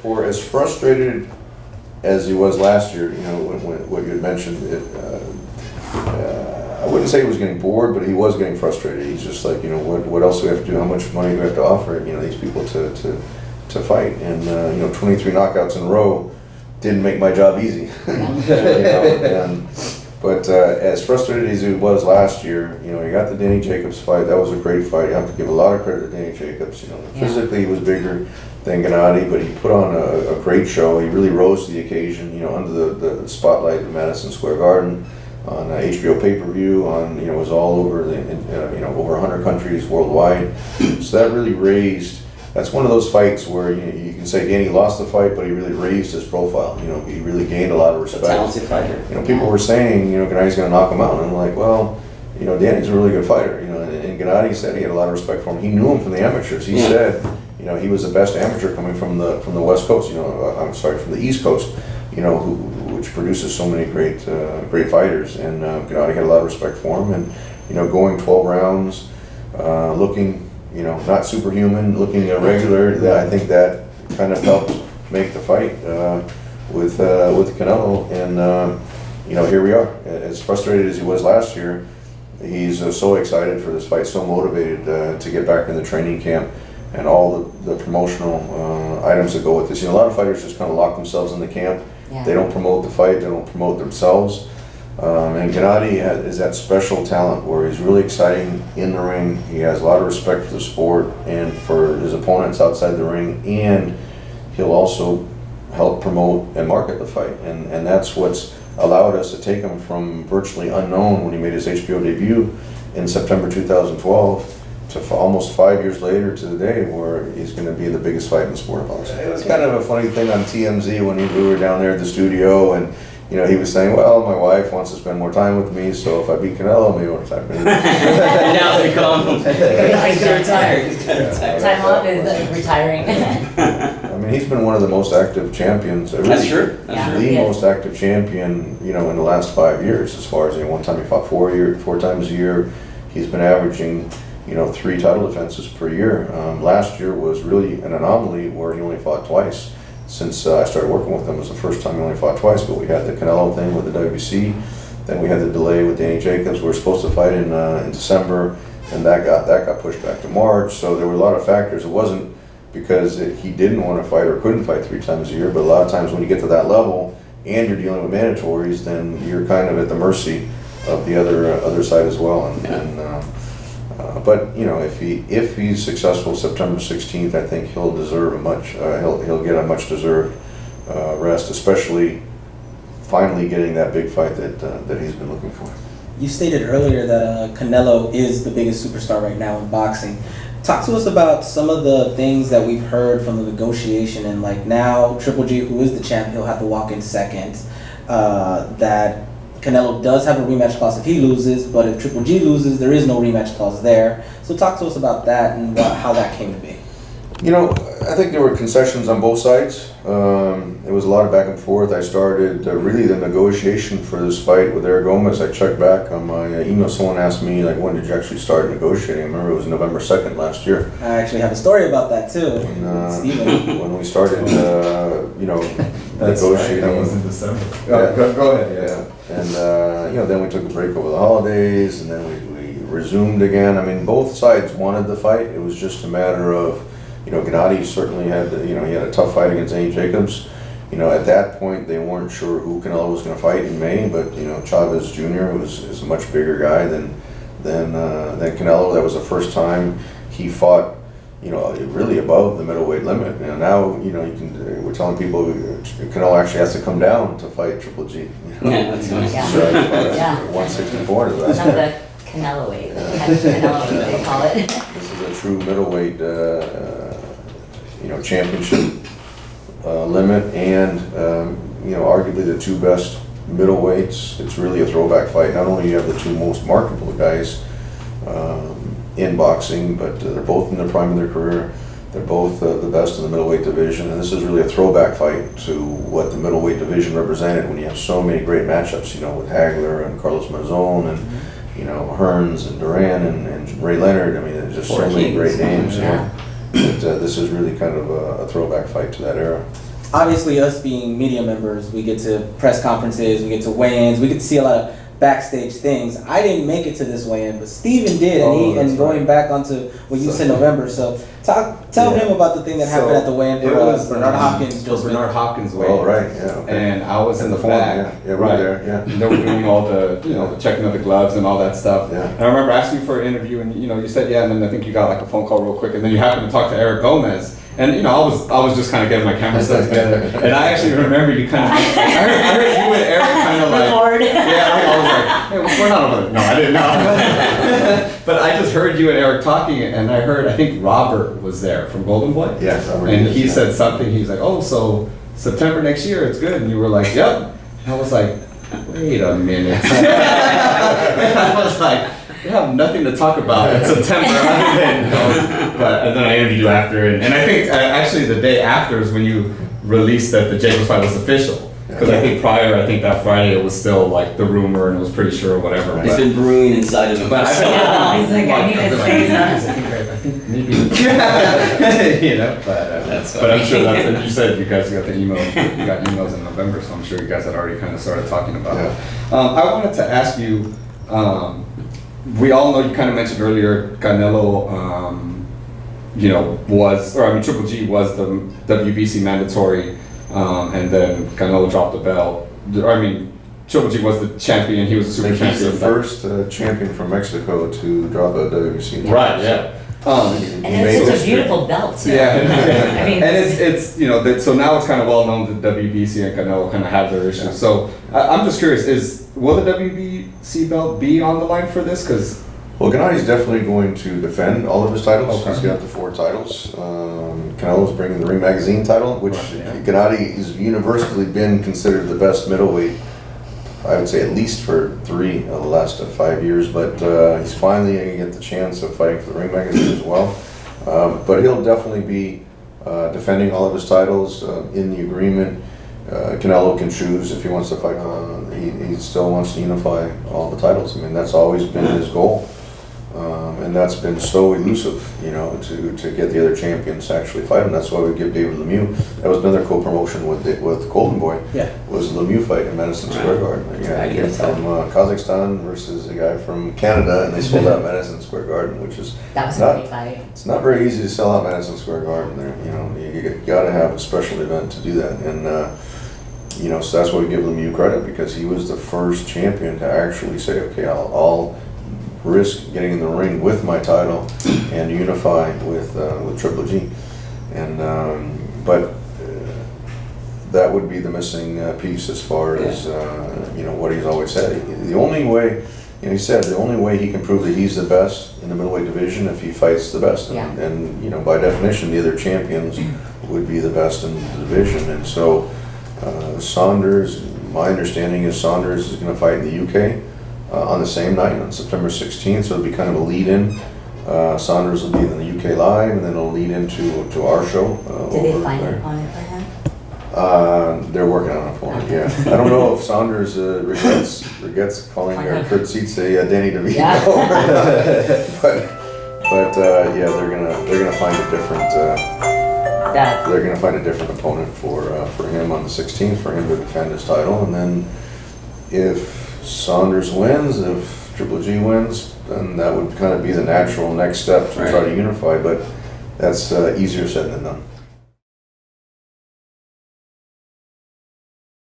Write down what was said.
For as frustrated as he was last year, you know, what you had mentioned, I wouldn't say he was getting bored, but he was getting frustrated. He's just like, you know, what else do we have to do? How much money do we have to offer, you know, these people to fight? And, you know, 23 knockouts in a row didn't make my job easy. You know, but as frustrated as he was last year, you know, he got the Danny Jacobs fight. That was a great fight. You have to give a lot of credit to Danny Jacobs. You know, physically he was bigger than Gennady, but he put on a great show. He really rose to the occasion, you know, under the spotlight of Madison Square Garden, on HBO pay-per-view, on, you know, it was all over the, you know, over 100 countries worldwide. So that really raised, that's one of those fights where you can say Danny lost the fight, but he really raised his profile. You know, he really gained a lot of respect. A talented fighter. You know, people were saying, you know, Gennady's going to knock him out. And I'm like, well, you know, Danny's a really good fighter. You know, and Gennady said he had a lot of respect for him. He knew him from the amateurs. He said, you know, he was the best amateur coming from the West Coast. You know, I'm sorry, from the East Coast. You know, which produces so many great fighters. And Gennady had a lot of respect for him. And, you know, going 12 rounds, looking, you know, not superhuman, looking irregular. I think that kind of helped make the fight with Canelo. And you know, here we are. As frustrated as he was last year, he's so excited for this fight, so motivated to get back in the training camp and all the promotional items that go with this. You know, a lot of fighters just kind of lock themselves in the camp. Yeah. They don't promote the fight. They don't promote themselves. And Gennady is that special talent where he's really exciting in the ring. He has a lot of respect for the sport and for his opponents outside the ring, and he'll also help promote and market the fight. And that's what's allowed us to take him from virtually unknown when he made his HBO debut in September 2012 to almost 5 years later to the day where he's going to be the biggest fight in the sport of boxing. It was kind of a funny thing on TMZ when we were down there at the studio, and you know, he was saying, well, my wife wants to spend more time with me, so if I beat Canelo, maybe I'll time with me. Now it's become, he's going to retire. He's going to retire. Time off is retiring. I mean, he's been one of the most active champions. Really, that's true. That's the most active champion, you know, in the last 5 years. As far as, you know, one time he fought 4 times a year. He's been averaging, you know, 3 title defenses per year. Last year was really an anomaly where he only fought twice. Since I started working with him, it was the first time he only fought twice, but we had the Canelo thing with the WBC, then we had the delay with Danny Jacobs. We were supposed to fight in December, and that got pushed back to March. So there were a lot of factors. It wasn't because he didn't want to fight or couldn't fight 3 times a year, but a lot of times when you get to that level and you're dealing with mandatories, then you're kind of at the mercy of the other side as well. But you know, if he's successful September 16th, I think he'll deserve he'll get a much deserved rest, especially finally getting that big fight that he's been looking for. You stated earlier that Canelo is the biggest superstar right now in boxing. Talk to us about some of the things that we've heard from the negotiation, and like now Triple G, who is the champ, he'll have to walk in second. That Canelo does have a rematch clause if he loses, but if Triple G loses, there is no rematch clause there. So talk to us about that and how that came to be. You know, I think there were concessions on both sides. There was a lot of back and forth. I started really the negotiation for this fight with Eric Gomez. I checked back on my email. Someone asked me, like, when did you actually start negotiating? I remember it was November 2nd last year. I actually have a story about that too. When we started, you know, negotiating. Right. That was in December. Yeah. Go ahead. Yeah. And you know, then we took a break over the holidays, and then we resumed again. I mean, both sides wanted the fight. It was just a matter of, you know, Gennady certainly had, you know, he had a tough fight against Danny Jacobs. You know, at that point, they weren't sure who Canelo was going to fight in May, but, you know, Chavez Jr. is a much bigger guy than Canelo. That was the first time he fought, you know, really above the middleweight limit. You know, now, you know, we're telling people Canelo actually has to come down to fight Triple G. You know? Yeah, that's nice. Yeah. 164 is that. Not the Canelo weight, Canelo weight they call it. This is a true middleweight, you know, championship limit, and you know, arguably the 2 best middleweights. It's really a throwback fight. Not only do you have the 2 most marketable guys in boxing, but they're both in the prime of their career. They're both the best in the middleweight division, and this is really a throwback fight to what the middleweight division represented when you have so many great matchups, you know, with Haggler and Carlos Marzon and, you know, HEARNS and Duran and Ray Leonard. I mean, there's just so many great names. Yeah. this is really kind of a throwback fight to that era. Obviously, us being media members, we get to press conferences, we get to weigh-ins, we get to see a lot of backstage things. I didn't make it to this weigh-in, but Steven did, and going back onto what you said November. So tell him about the thing that happened at the weigh-in It was Bernard Hopkins. for Bernard Hopkins weigh-in. Oh, right, yeah. Okay. And I was in the back. Yeah, right there, yeah. And they were doing all the, the checking of the gloves and all that stuff. Yeah. And I remember asking you for an interview, and you said yeah, and then I think you got like a phone call real quick, and then you happened to talk to Eric Gomez. And I was just kind of getting my camera set together, and I actually remember you kind of. I heard you and Eric kind of like. Record. Yeah, I was like, hey, what's going on over there? No, I didn't know. But I just heard you and Eric talking, and I think Robert was there from Golden Boy. Yes, and he said something. He was like, oh, so September next year, it's good, and you were like, yep. And I was like, wait a minute. I was like. We have nothing to talk about in September other than, and then I interviewed you after, and I think actually the day after is when you released that the Jacobs fight was official. Because I think that Friday it was still like the rumor and it was pretty sure or whatever. It's been brewing inside of him. But Yeah, he's like, I need to say something. I think maybe, That's but I'm funny. sure that's what you said. You guys got the email. You got emails in November, so I'm sure you guys had already kind of started talking about it. I wanted to ask you. We all know you kind of mentioned earlier Canelo, Triple G was the WBC mandatory, and then Canelo dropped the belt. Triple G was the champion. He was a super He's champion. the first champion from Mexico to drop a WBC. Right. Yeah. And it's such a beautiful belt too. Yeah, I mean, and it's so now it's kind of well known that WBC and Canelo kind of have their issues. So I'm just curious: will the WBC belt be on the line for this? Because Gennadi's definitely going to defend all of his titles. Okay. He's got the 4 titles. Canelo's bringing the Ring Magazine title, which Gennadi has universally been considered the best middleweight. I would say at least for 3 of the last 5 years, but he's finally going to get the chance of fighting for the Ring Magazine as well. But he'll definitely be defending all of his titles in the agreement. Canelo can choose if he wants to fight. He still wants to unify all the titles. I mean, that's always been his goal. And that's been so elusive, to get the other champions to actually fight him. That's why we give David Lemieux. That was another co-promotion with Golden Boy. Yeah. Was the Lemieux fight in Madison Square Garden. Yeah, a kid from Kazakhstan versus a guy from Canada, and they sold out Madison Square Garden, which is that was a great fight. It's not very easy to sell out Madison Square Garden. There, you got to have a special event to do that, and so that's why we give Lemieux credit, because he was the first champion to actually say, okay, I'll risk getting in the ring with my title and unify with Triple G, and but that would be the missing piece as far as what he's always said. The only way, he said, the only way he can prove that he's the best in the middleweight division if he fights the best, and by definition the other champions would be the best in the division, and so Saunders. My understanding is Saunders is going to fight in the UK. On the same night, on September 16th, so it'll be kind of a lead-in. Saunders will be in the UK live, and then it'll lead into our show. Did they find an opponent for him? They're working on an opponent. Yeah, I don't know if Saunders regrets calling Kurt Seitz Danny DeVito, but they're gonna find a different. They're gonna find a different opponent for him on the 16th for him to defend his title, and then if Saunders wins, if Triple G wins, then that would kind of be the natural next step to try to unify, but that's easier said than done.